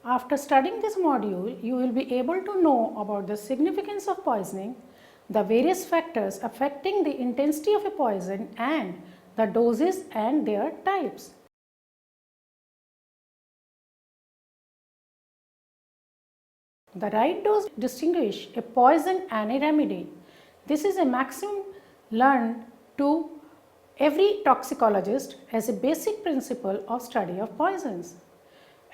After studying this module, you will be able to know about the significance of poisoning, the various factors affecting the intensity of a poison, and the doses and their types. The right dose distinguish a poison and a remedy. This is a maxim learned to every toxicologist as a basic principle of study of poisons.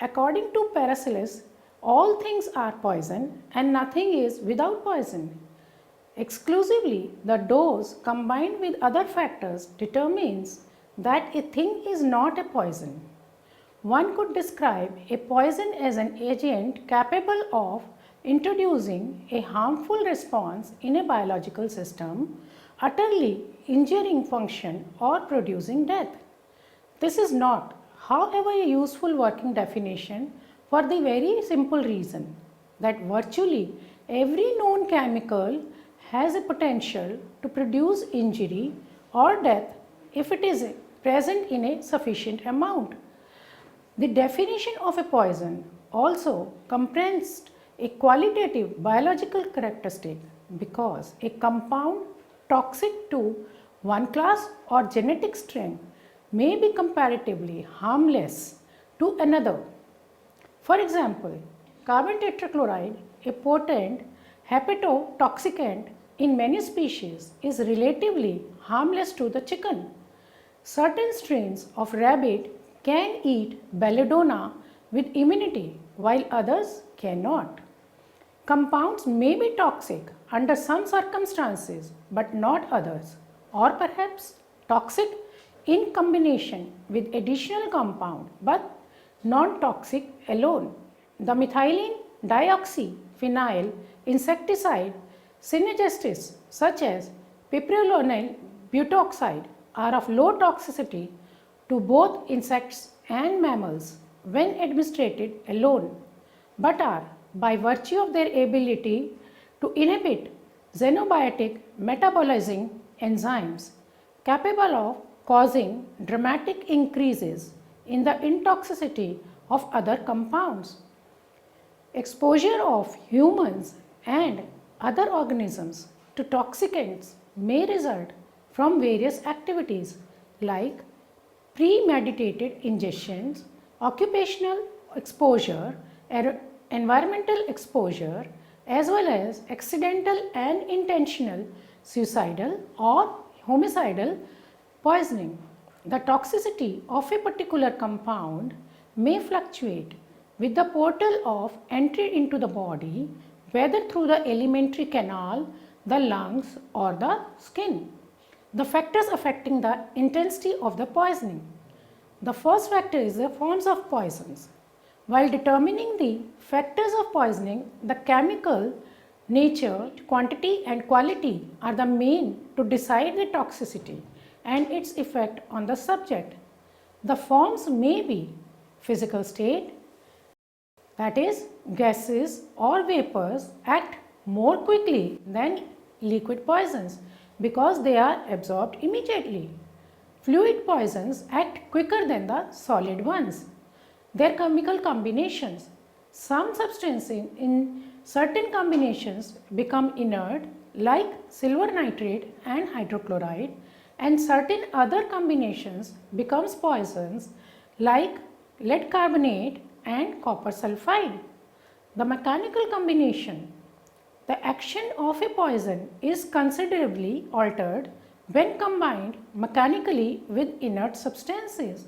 According to Paracelsus, all things are poison and nothing is without poison. Exclusively, the dose combined with other factors determines that a thing is not a poison. One could describe a poison as an agent capable of introducing a harmful response in a biological system, utterly injuring function or producing death. This is not, however, a useful working definition for the very simple reason that virtually every known chemical has a potential to produce injury or death if it is present in a sufficient amount. The definition of a poison also comprehends a qualitative biological characteristic because a compound toxic to one class or genetic strain may be comparatively harmless to another. For example, carbon tetrachloride, a potent hepatotoxicant in many species, is relatively harmless to the chicken. Certain strains of rabbit can eat belladonna with immunity while others cannot. Compounds may be toxic under some circumstances but not others, or perhaps toxic in combination with additional compound but non-toxic alone. The methylene dioxyphenyl insecticide synergists such as piperonyl butoxide are of low toxicity to both insects and mammals when administered alone, but are, by virtue of their ability to inhibit xenobiotic metabolizing enzymes, capable of causing dramatic increases in the intoxicity of other compounds. Exposure of humans and other organisms to toxicants may result from various activities like premeditated ingestions, occupational exposure, environmental exposure, as well as accidental and intentional suicidal or homicidal poisoning. The toxicity of a particular compound may fluctuate with the portal of entry into the body, whether through the alimentary canal, the lungs, or the skin. The factors affecting the intensity of the poisoning. The first factor is the forms of poisons. While determining the factors of poisoning, the chemical nature, quantity and quality are the main to decide the toxicity and its effect on the subject. The forms may be physical state, that is, gases or vapors act more quickly than liquid poisons because they are absorbed immediately. Fluid poisons act quicker than the solid ones. Their chemical combinations. Some substances in certain combinations become inert like silver nitrate and hydrochloride, and certain other combinations becomes poisons like lead carbonate and copper sulfide. The mechanical combination. The action of a poison is considerably altered when combined mechanically with inert substances.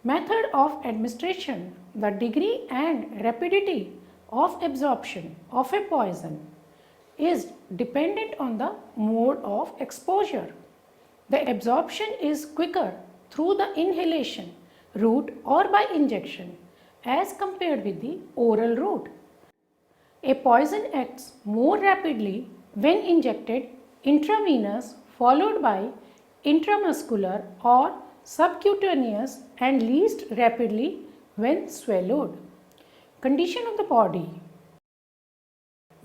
Method of administration. The degree and rapidity of absorption of a poison is dependent on the mode of exposure. The absorption is quicker through the inhalation route or by injection as compared with the oral route. A poison acts more rapidly when injected intravenous followed by intramuscular or subcutaneous and least rapidly when swallowed. Condition of the body.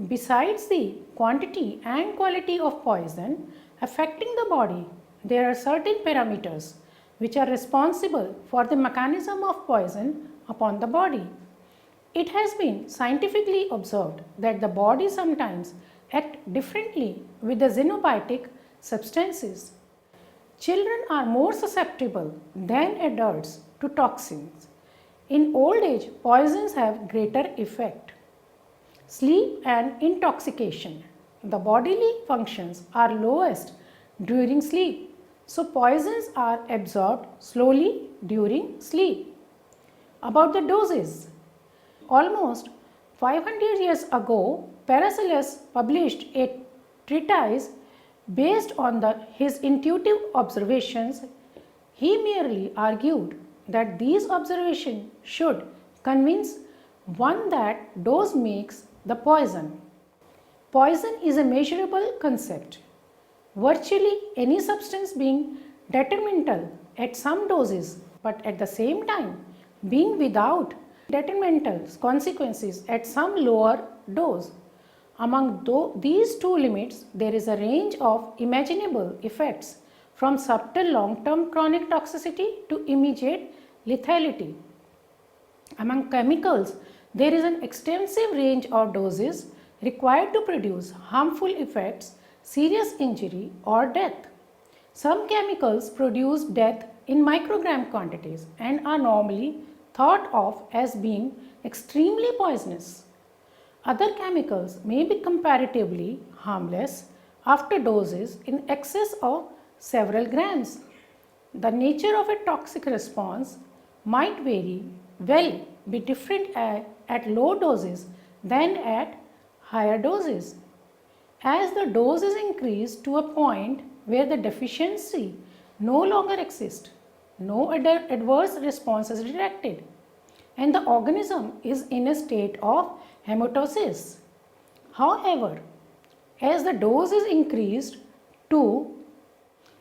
Besides the quantity and quality of poison affecting the body, there are certain parameters which are responsible for the mechanism of poison upon the body. It has been scientifically observed that the body sometimes acts differently with the xenobiotic substances. Children are more susceptible than adults to toxins. In old age, poisons have greater effect. Sleep and intoxication. The bodily functions are lowest during sleep, so poisons are absorbed slowly during sleep. About the doses. Almost 500 years ago, Paracelsus published a treatise based on his intuitive observations. He merely argued that these observations should convince one that dose makes the poison. Poison is a measurable concept. Virtually any substance being detrimental at some doses, but at the same time being without detrimental consequences at some lower dose. Among these two limits, there is a range of imaginable effects from subtle long-term chronic toxicity to immediate lethality. Among chemicals, there is an extensive range of doses required to produce harmful effects, serious injury or death. Some chemicals produce death in microgram quantities and are normally thought of as being extremely poisonous. Other chemicals may be comparatively harmless after doses in excess of several grams. The nature of a toxic response might be different at low doses than at higher doses. As the dose is increased to a point where the deficiency no longer exists, no adverse response is detected, and the organism is in a state of hematosis. However, as the dose is increased to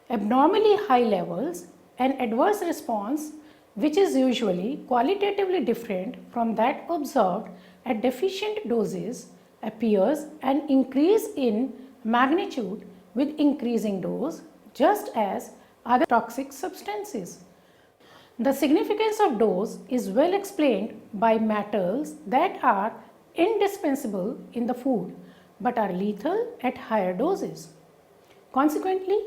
abnormally high levels, an adverse response, which is usually qualitatively different from that observed at deficient doses, appears and increase in magnitude with increasing dose, just as other toxic substances. The significance of dose is well explained by metals that are indispensable in the food but are lethal at higher doses. Consequently,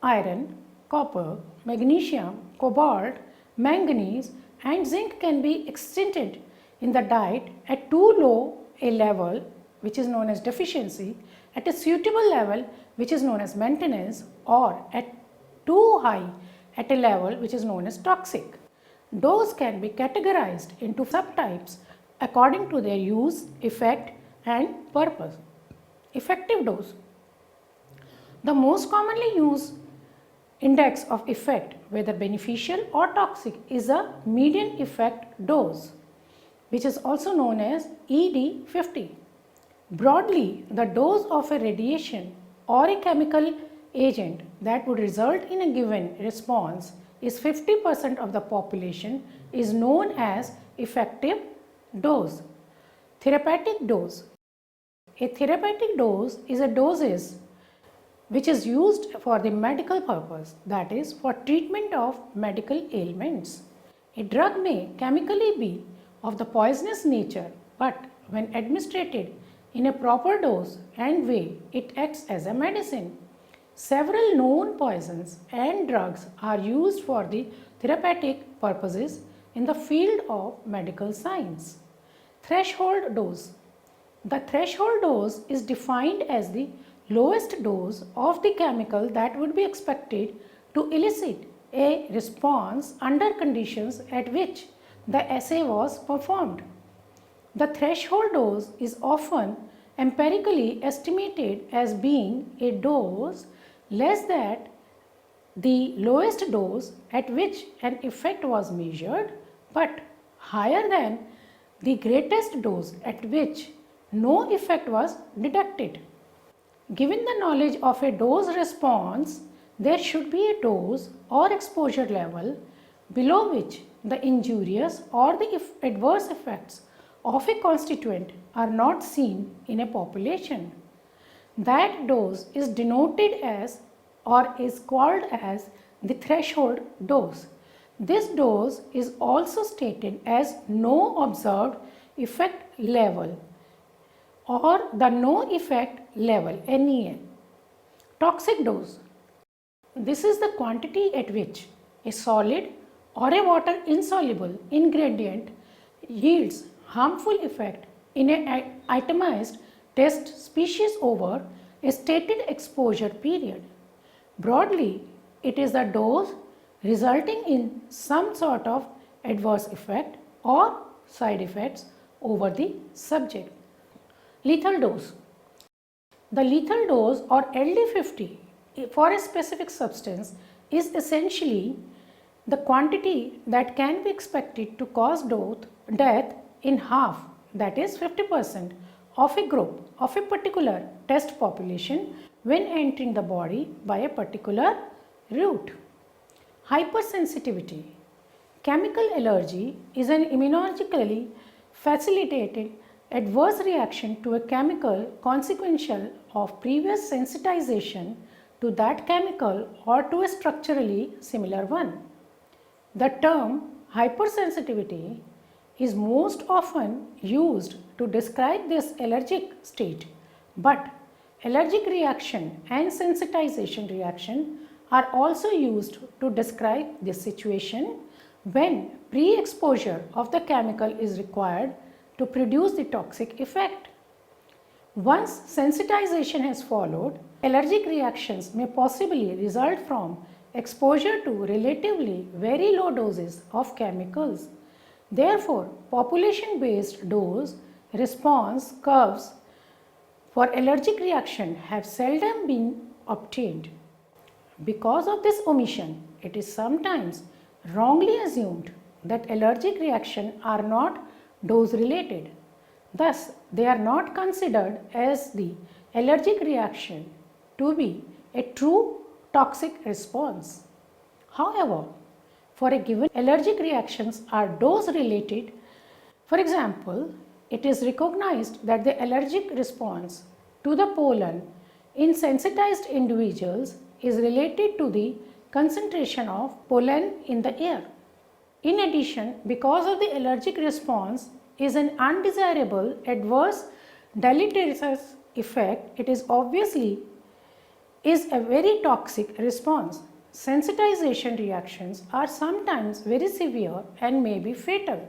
iron, copper, magnesium, cobalt, manganese and zinc can be extended in the diet at too low a level, which is known as deficiency, at a suitable level, which is known as maintenance, or at too high at a level which is known as toxic. Dose can be categorized into subtypes according to their use, effect and purpose. Effective dose. The most commonly used index of effect, whether beneficial or toxic, is a median effect dose, which is also known as ED50. Broadly, the dose of a radiation or a chemical agent that would result in a given response is 50% of the population is known as effective dose. Therapeutic dose. A therapeutic dose is a dosage which is used for the medical purpose, that is for treatment of medical ailments. A drug may chemically be of the poisonous nature, but when administered in a proper dose and way, it acts as a medicine. Several known poisons and drugs are used for the therapeutic purposes in the field of medical science. Threshold dose. The threshold dose is defined as the lowest dose of the chemical that would be expected to elicit a response under conditions at which the assay was performed. The threshold dose is often empirically estimated as being a dose less than the lowest dose at which an effect was measured, but higher than the greatest dose at which no effect was detected. Given the knowledge of a dose response, there should be a dose or exposure level below which the injurious or the adverse effects of a constituent are not seen in a population. That dose is denoted as or is called as the threshold dose. This dose is also stated as no observed effect level or the no effect level NEL. Toxic dose. This is the quantity at which a solid or a water insoluble ingredient yields harmful effect in an itemized test species over a stated exposure period. Broadly, it is the dose resulting in some sort of adverse effect or side effects over the subject. Lethal dose. The lethal dose or LD50 for a specific substance is essentially the quantity that can be expected to cause death in half, that is 50%, of a group of a particular test population when entering the body by a particular route. Hypersensitivity. Chemical allergy is an immunologically facilitated adverse reaction to a chemical consequential of previous sensitization to that chemical or to a structurally similar one. The term hypersensitivity is most often used to describe this allergic state, but allergic reaction and sensitization reaction are also used to describe this situation when pre-exposure of the chemical is required to produce the toxic effect. Once sensitization has followed, allergic reactions may possibly result from exposure to relatively very low doses of chemicals. Therefore, population-based dose response curves for allergic reaction have seldom been obtained. Because of this omission, it is sometimes wrongly assumed that allergic reactions are not dose related. Thus, they are not considered as the allergic reaction to be a true toxic response. However, for a given allergic reactions are dose related. For example, it is recognized that the allergic response to the pollen in sensitized individuals is related to the concentration of pollen in the air. In addition, because of the allergic response is an undesirable adverse deleterious effect, it is obviously a very toxic response. Sensitization reactions are sometimes very severe and may be fatal.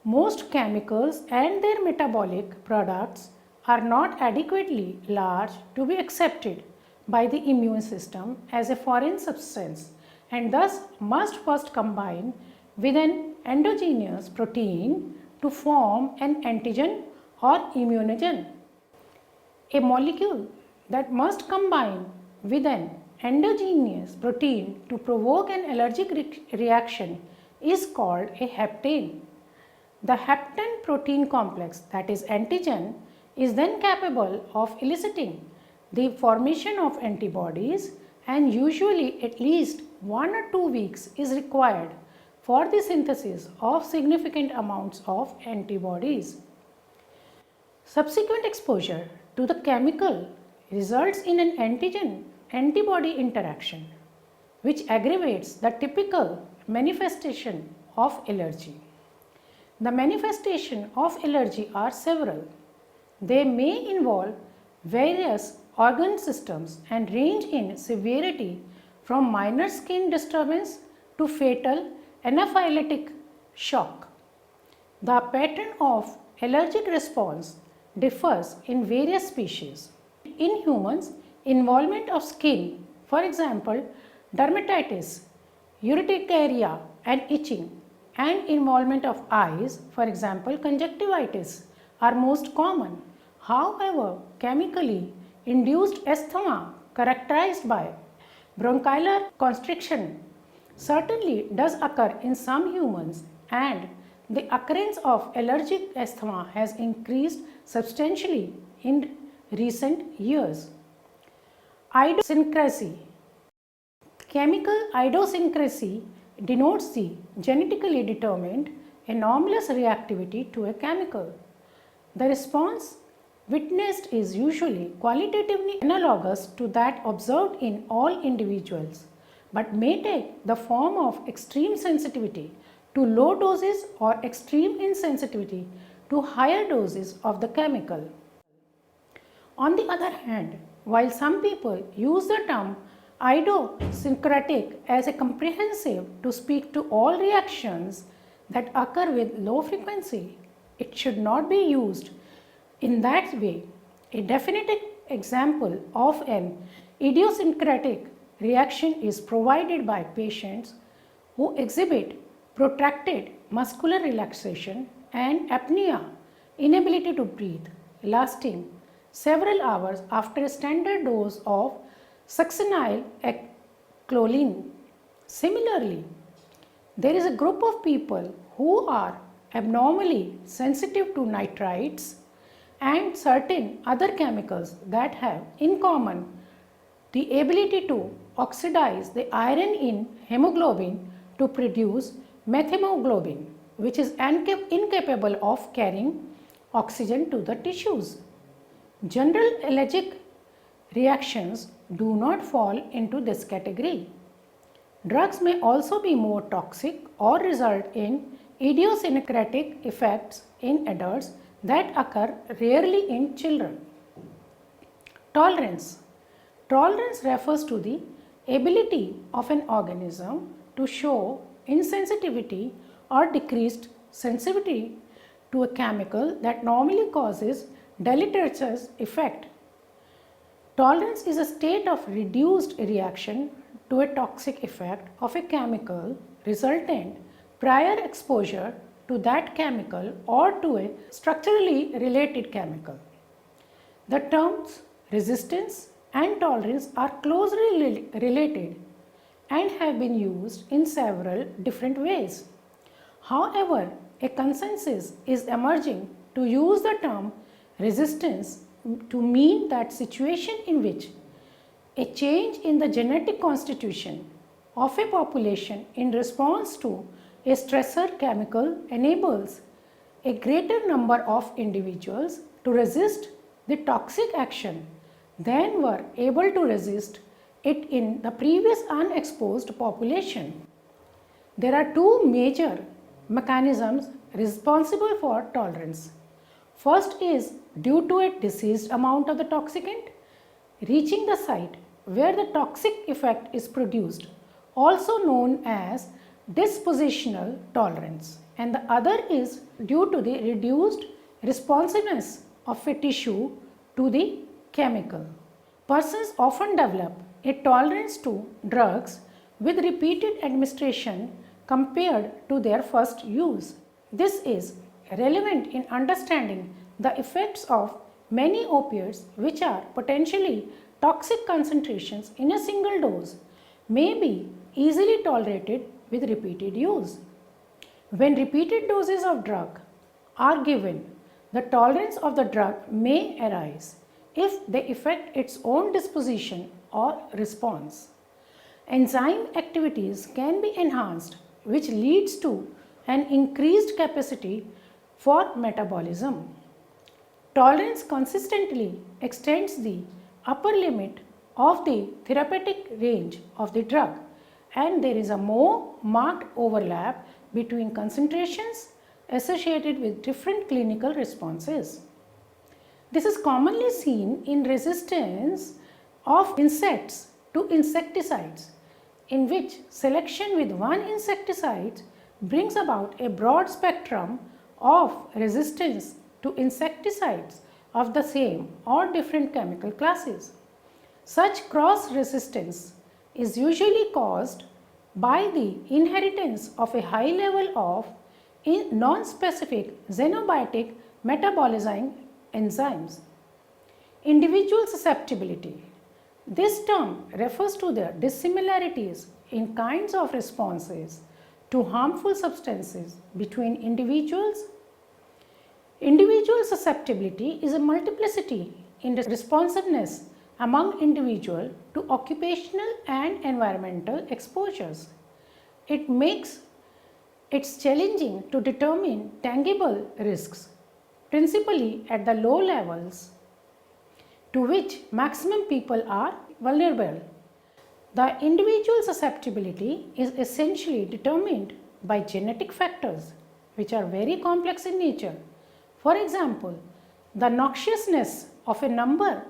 Most chemicals and their metabolic products are not adequately large to be accepted by the immune system as a foreign substance and thus must first combine with an endogenous protein to form an antigen or immunogen. A molecule that must combine with an endogenous protein to provoke an allergic reaction is called a heptane. The heptane protein complex, that is antigen, is then capable of eliciting the formation of antibodies, and usually at least 1 or 2 weeks is required for the synthesis of significant amounts of antibodies. Subsequent exposure to the chemical results in an antigen-antibody interaction, which aggravates the typical manifestation of allergy. The manifestations of allergy are several. They may involve various organ systems and range in severity from minor skin disturbance to fatal anaphylactic shock. The pattern of allergic response differs in various species. In humans, involvement of skin, for example, dermatitis, urticaria and itching, and involvement of eyes, for example, conjunctivitis, are most common. However, chemically induced asthma characterized by bronchial constriction certainly does occur in some humans, and the occurrence of allergic asthma has increased substantially in recent years. Idiosyncrasy. Chemical idiosyncrasy denotes the genetically determined anomalous reactivity to a chemical. The response witnessed is usually qualitatively analogous to that observed in all individuals, but may take the form of extreme sensitivity to low doses or extreme insensitivity to higher doses of the chemical. On the other hand, while some people use the term idiosyncratic as a comprehensive to speak to all reactions that occur with low frequency, it should not be used in that way. A definitive example of an idiosyncratic reaction is provided by patients who exhibit protracted muscular relaxation and apnea, inability to breathe, lasting several hours after a standard dose of succinyl-choline. Similarly, there is a group of people who are abnormally sensitive to nitrites and certain other chemicals that have in common the ability to oxidize the iron in hemoglobin to produce methemoglobin, which is incapable of carrying oxygen to the tissues. General allergic reactions do not fall into this category. Drugs may also be more toxic or result in idiosyncratic effects in adults that occur rarely in children. Tolerance. Tolerance refers to the ability of an organism to show insensitivity or decreased sensitivity to a chemical that normally causes deleterious effect. Tolerance is a state of reduced reaction to a toxic effect of a chemical resultant prior exposure to that chemical or to a structurally related chemical. The terms resistance and tolerance are closely related and have been used in several different ways. However, a consensus is emerging to use the term resistance to mean that situation in which a change in the genetic constitution of a population in response to a stressor chemical enables a greater number of individuals to resist the toxic action than were able to resist it in the previous unexposed population. There are two major mechanisms responsible for tolerance. First is due to a deceased amount of the toxicant reaching the site where the toxic effect is produced, also known as dispositional tolerance, and the other is due to the reduced responsiveness of a tissue to the chemical. Persons often develop a tolerance to drugs with repeated administration compared to their first use. This is relevant in understanding the effects of many opiates, which are potentially toxic concentrations in a single dose, may be easily tolerated with repeated use. When repeated doses of drug are given, the tolerance of the drug may arise if they affect its own disposition or response. Enzyme activities can be enhanced, which leads to an increased capacity for metabolism. Tolerance consistently extends the upper limit of the therapeutic range of the drug, and there is a more marked overlap between concentrations associated with different clinical responses. This is commonly seen in resistance of insects to insecticides, in which selection with one insecticide brings about a broad spectrum of resistance to insecticides of the same or different chemical classes. Such cross resistance is usually caused by the inheritance of a high level of non-specific xenobiotic metabolizing enzymes. Individual susceptibility. This term refers to the dissimilarities in kinds of responses to harmful substances between individuals. Individual susceptibility is a multiplicity in responsiveness among individuals to occupational and environmental exposures. It makes it challenging to determine tangible risks, principally at the low levels to which maximum people are vulnerable. The individual susceptibility is essentially determined by genetic factors which are very complex in nature. For example, the noxiousness of a number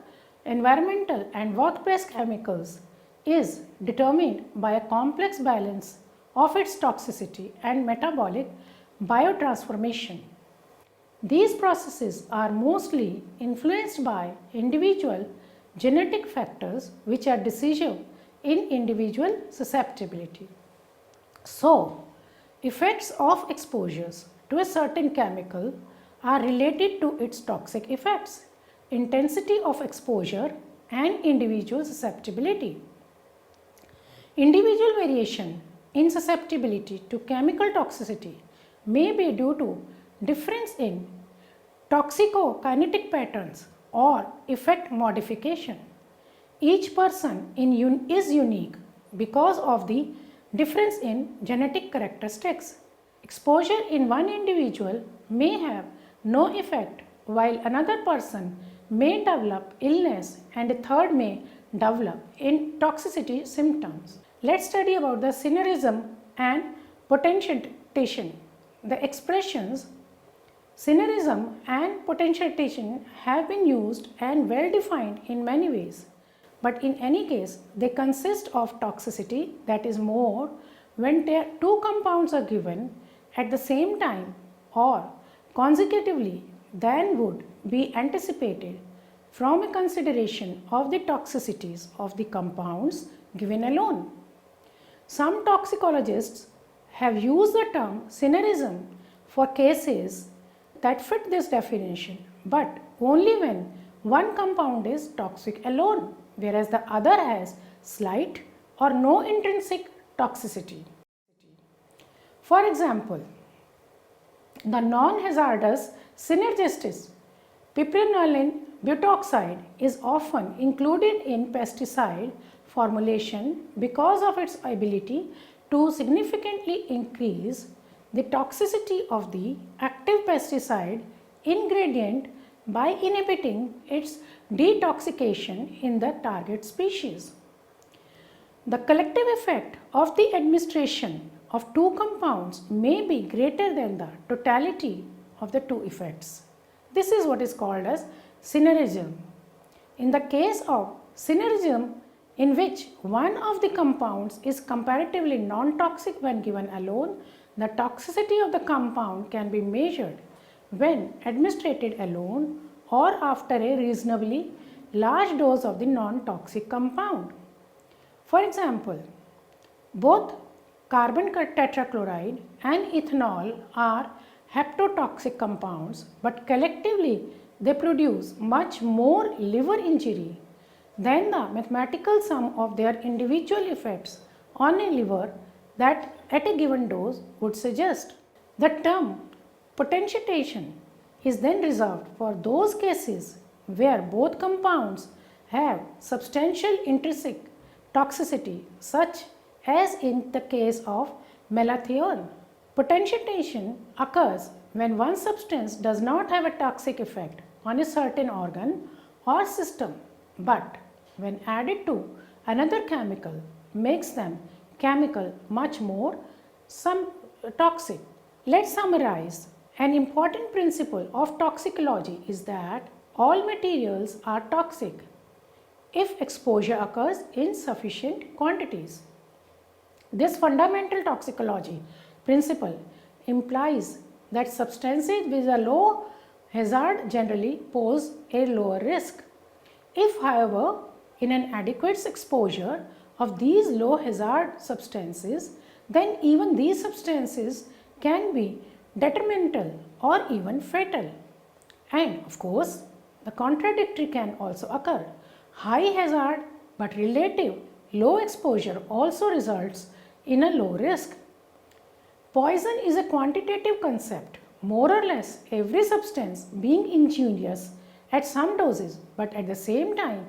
environmental and workplace chemicals is determined by a complex balance of its toxicity and metabolic biotransformation. These processes are mostly influenced by individual genetic factors which are decisive in individual susceptibility. So, effects of exposures to a certain chemical are related to its toxic effects, intensity of exposure and individual susceptibility. Individual variation in susceptibility to chemical toxicity may be due to difference in toxicokinetic patterns or effect modification. Each person is unique because of the difference in genetic characteristics. Exposure in one individual may have no effect while another person may develop illness and a third may develop in toxicity symptoms. Let's study about the synergism and potentiation. The expressions synergism and potentiation have been used and well defined in many ways, but in any case they consist of toxicity that is more when two compounds are given at the same time or consecutively than would be anticipated from a consideration of the toxicities of the compounds given alone. Some toxicologists have used the term synergism for cases that fit this definition, but only when one compound is toxic alone, whereas the other has slight or no intrinsic toxicity. For example, the non-hazardous synergistic piperonyl butoxide is often included in pesticide formulation because of its ability to significantly increase the toxicity of the active pesticide ingredient by inhibiting its detoxification in the target species. The collective effect of the administration of two compounds may be greater than the totality of the two effects. This is what is called as synergism. In the case of synergism, in which one of the compounds is comparatively non-toxic when given alone, the toxicity of the compound can be measured when administered alone or after a reasonably large dose of the non-toxic compound. For example, both carbon tetrachloride and ethanol are hepatotoxic compounds, but collectively they produce much more liver injury than the mathematical sum of their individual effects on a liver that at a given dose would suggest. The term potentiation is then reserved for those cases where both compounds have substantial intrinsic toxicity, such as in the case of malathion. Potentiation occurs when one substance does not have a toxic effect on a certain organ or system, but when added to another chemical makes them much more toxic. Let's summarize. An important principle of toxicology is that all materials are toxic if exposure occurs in sufficient quantities. This fundamental toxicology principle implies that substances with a low hazard generally pose a lower risk. If, however, in an adequate exposure of these low hazard substances, then even these substances can be detrimental or even fatal. And of course, the contradictory can also occur. High hazard but relative low exposure also results in a low risk. Poison is a quantitative concept, more or less every substance being injurious at some doses, but at the same time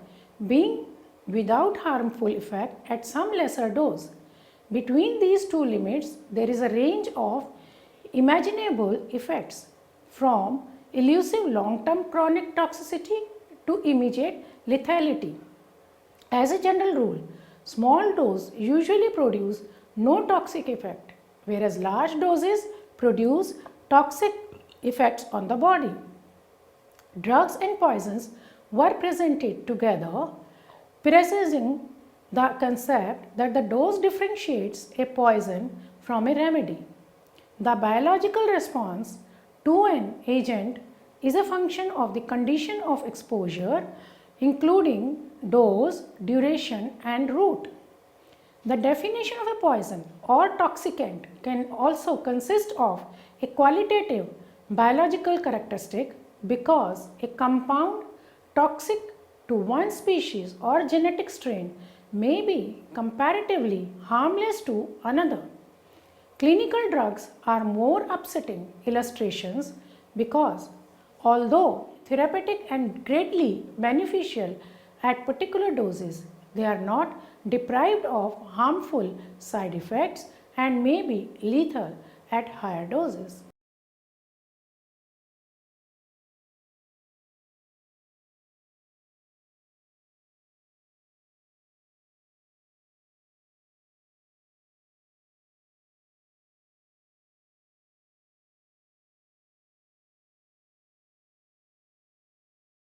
being without harmful effect at some lesser dose. Between these two limits, there is a range of imaginable effects, from elusive long-term chronic toxicity to immediate lethality. As a general rule, small doses usually produce no toxic effect, whereas large doses produce toxic effects on the body. Drugs and poisons were presented together, precising the concept that the dose differentiates a poison from a remedy. The biological response to an agent is a function of the condition of exposure, including dose, duration, and route. The definition of a poison or toxicant can also consist of a qualitative biological characteristic because a compound toxic to one species or genetic strain may be comparatively harmless to another. Clinical drugs are more upsetting illustrations because although therapeutic and greatly beneficial at particular doses, they are not deprived of harmful side effects and may be lethal at higher doses.